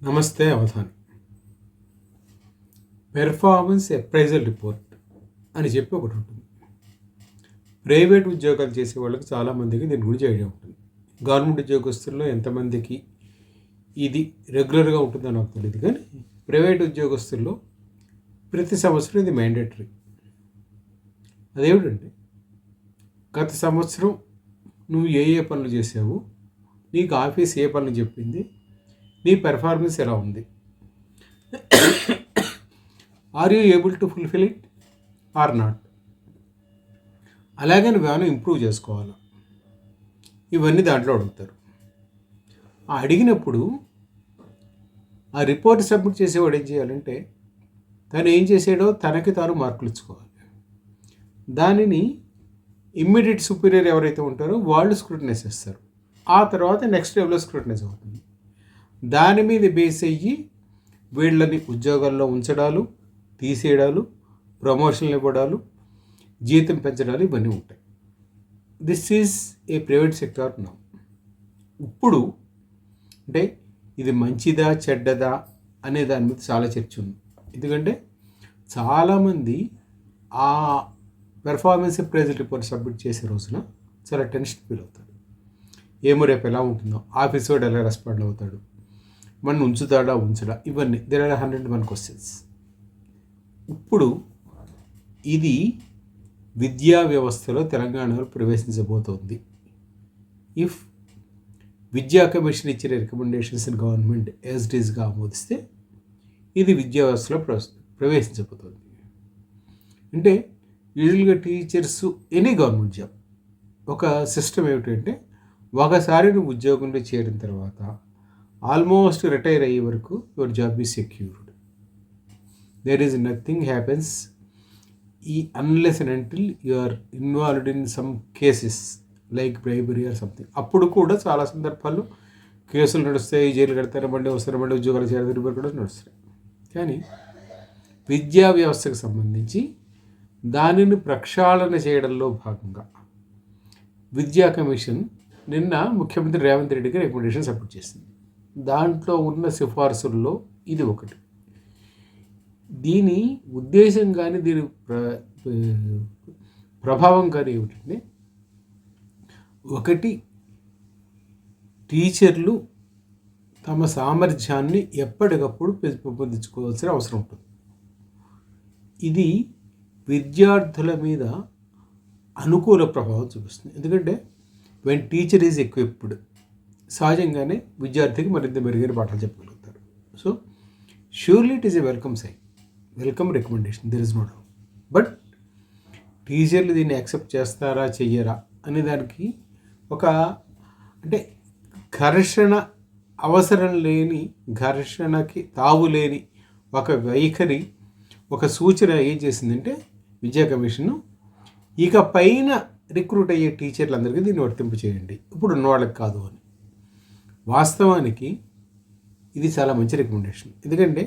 నమస్తే Avadhani. Performance appraisal report అని చెప్పి ఒకటి ఉంటుంది. ప్రైవేట్ ఉద్యోగాలు చేసే వాళ్ళకి చాలామందికి దీని గురించి ఐడియా ఉంటుంది. గవర్నమెంట్ ఉద్యోగస్తుల్లో ఎంతమందికి ఇది రెగ్యులర్గా ఉంటుందో నాకు తెలియదు, కానీ ప్రైవేట్ ఉద్యోగస్తుల్లో ప్రతి సంవత్సరం ఇది మ్యాండేటరీ. అదేమిటంటే, గత సంవత్సరం నువ్వు ఏ ఏ పనులు చేసావు, నీకు ఆఫీస్ ఏ పనులు చెప్పింది, నీ పెర్ఫార్మెన్స్ ఎలా ఉంది, are you able to fulfil it or not, అలాగే నువ్వేమైనా ఇంప్రూవ్ చేసుకోవాలా, ఇవన్నీ దాంట్లో అడుగుతారు. అడిగినప్పుడు ఆ రిపోర్ట్ సబ్మిట్ చేసేవాడు ఏం చేయాలంటే, తను ఏం చేసాడో తనకి తాను మార్కులు ఇచ్చుకోవాలి. దానిని ఇమ్మీడియట్ సుపీరియర్ ఎవరైతే ఉంటారో వాళ్ళు స్క్రూటినైజ్ చేస్తారు. ఆ తర్వాత నెక్స్ట్ లెవెల్లో స్క్రూటినైజ్ అవుతుంది. దాని మీద బేస్ అయ్యి వీళ్ళని ఉద్యోగాల్లో ఉంచడాలు, తీసేయడాలు, ప్రమోషన్లు ఇవ్వడాలు, జీతం పెంచడాలు ఇవన్నీ ఉంటాయి. This is a private sector now. ఇప్పుడు అంటే ఇది మంచిదా చెడ్డదా అనే దాని మీద చాలా చర్చ ఉంది. ఎందుకంటే చాలామంది ఆ పెర్ఫార్మెన్స్ అప్రైజల్ రిపోర్ట్ సబ్మిట్ చేసే రోజున చాలా టెన్షన్ ఫీల్ అవుతాడు. ఏమో రేపు ఎలా ఉంటుందో, ఆఫీస్ వాడు ఎలా రెస్పాండ్ అవుతాడు, మన ఉంచుతాడా ఉంచడా, ఇవన్నీ దేర్ ఆర్ 101 క్వశ్చన్స్. ఇప్పుడు ఇది విద్యా వ్యవస్థలో తెలంగాణలో ప్రవేశించబోతోంది. ఇఫ్ విద్యా కమిషన్ ఇచ్చిన రికమెండేషన్స్ని గవర్నమెంట్ యాజ్ ఇట్ ఈస్గా ఆమోదిస్తే ఇది విద్యా వ్యవస్థలో ప్రవేశించబోతోంది. అంటే యూజువల్గా టీచర్స్ ఎనీ గవర్నమెంట్ జాబ్ ఒక సిస్టమ్ ఏమిటంటే, ఒకసారి నువ్వు ఉద్యోగంలో చేరిన తర్వాత ఆల్మోస్ట్ రిటైర్ అయ్యే వరకు your job is secured. There is nothing happens unless and until you are involved in some cases like bribery or something. అప్పుడు కూడా చాలా సందర్భాల్లో కేసులు నడుస్తాయి, జైలు కడతారు, మళ్ళీ వస్తారు, మళ్ళీ ఉద్యోగాలు చేయాలి కూడా నడుస్తాయి. కానీ విద్యా వ్యవస్థకు సంబంధించి దానిని ప్రక్షాళన చేయడంలో భాగంగా విద్యా కమిషన్ నిన్న ముఖ్యమంత్రి రేవంత్ రెడ్డికి రికమెండేషన్ సబ్మిట్ చేసింది. దాంట్లో ఉన్న సిఫార్సుల్లో ఇది ఒకటి. దీని ఉద్దేశం కానీ దీని ప్రభావం కానీ ఏమిటంటే, ఒకటి, టీచర్లు తమ సామర్థ్యాన్ని ఎప్పటికప్పుడు పెంపొందించుకోవాల్సిన అవసరం ఉంటుంది. ఇది విద్యార్థుల మీద అనుకూల ప్రభావం చూపిస్తుంది. ఎందుకంటే వెన్ టీచర్ ఈజ్ ఎక్విప్డ్, సహజంగానే విద్యార్థికి మరింత మెరుగైన పాఠాలు చెప్పగలుగుతారు. So surely it is a welcome sign, welcome recommendation, there is no doubt. But టీచర్లు దీన్ని యాక్సెప్ట్ చేస్తారా చెయ్యరా అనే దానికి ఒక అంటే ఘర్షణ అవసరం లేని, ఘర్షణకి తావు లేని ఒక వైఖరి, ఒక సూచన ఏం చేసిందంటే విద్యా కమిషను, ఇక పైన రిక్రూట్ అయ్యే టీచర్లందరికీ దీన్ని వర్తింపు చేయండి, ఇప్పుడు ఉన్నవాళ్ళకి కాదు అని. వాస్తవానికి ఇది చాలా మంచి రికమెండేషన్. ఎందుకంటే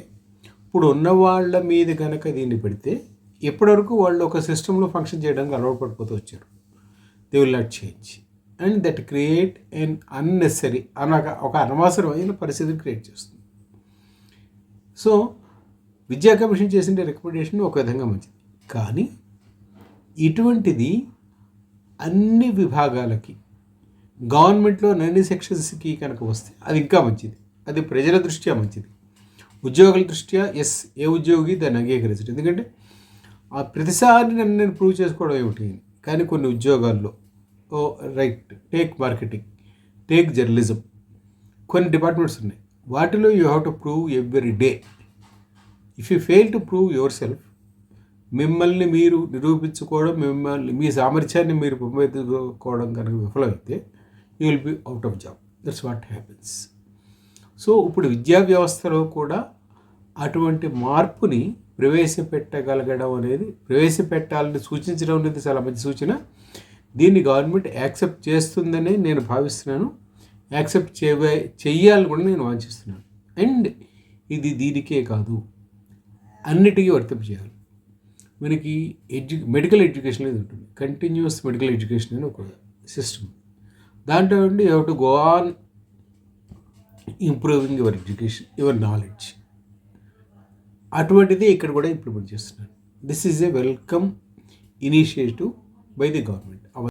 ఇప్పుడు ఉన్నవాళ్ళ మీద కనుక దీన్ని పెడితే ఎప్పటివరకు వాళ్ళు ఒక సిస్టంలో ఫంక్షన్ చేయడానికి అలవాటు పడిపోతూ వచ్చారు. They will not change and that create N unnecessary ఒక అనవసరమైన పరిస్థితిని క్రియేట్ చేస్తుంది. సో విద్యా కమిషన్ చేసిన రికమెండేషన్ ఒక విధంగా మంచిది, కానీ ఇటువంటిది అన్ని విభాగాలకి గవర్నమెంట్లో అన్ని సెక్షన్స్కి కనుక వస్తే అది ఇంకా మంచిది. అది ప్రజల దృష్ట్యా మంచిది, ఉద్యోగుల దృష్ట్యా ఏ ఉద్యోగి దాన్ని అంగీకరించడు. ఎందుకంటే ఆ ప్రతిసారి నేను ప్రూవ్ చేసుకోవడం ఏమిటి, కానీ కొన్ని ఉద్యోగాల్లో right, take marketing, take journalism, కొన్ని డిపార్ట్మెంట్స్ ఉన్నాయి, వాటిలో you have to prove every day. If you fail to prove your self, మిమ్మల్ని మీరు నిరూపించుకోవడం, మీ సామర్థ్యాన్ని మీరు పెంపొందించుకోవడం కనుక విఫలమైతే you will be out of job. That's what happens. So ఇప్పుడు విద్యా వ్యవస్థలో కూడా అటువంటి మార్పుని ప్రవేశపెట్టగలగడం అనేది, ప్రవేశపెట్టాలని సూచించడం అనేది చాలా మంచి సూచన. దీన్ని గవర్నమెంట్ యాక్సెప్ట్ చేస్తుందనే నేను భావిస్తున్నాను, యాక్సెప్ట్ చెయ్యాలని కూడా నేను వాంఛిస్తున్నాను. అండ్ ఇది దీనికే కాదు, అన్నిటికీ వర్తింపు చేయాలి. మనకి మెడికల్ ఎడ్యుకేషన్ అనేది ఉంటుంది, కంటిన్యూస్ మెడికల్ ఎడ్యుకేషన్ అని ఒక సిస్టమ్. దాంట్లో ఉండి you have to go on improving your education, your knowledge. అటువంటిది ఇక్కడ కూడా ఇంప్లిమెంట్ చేస్తున్నాను. This is a welcome initiative by the government.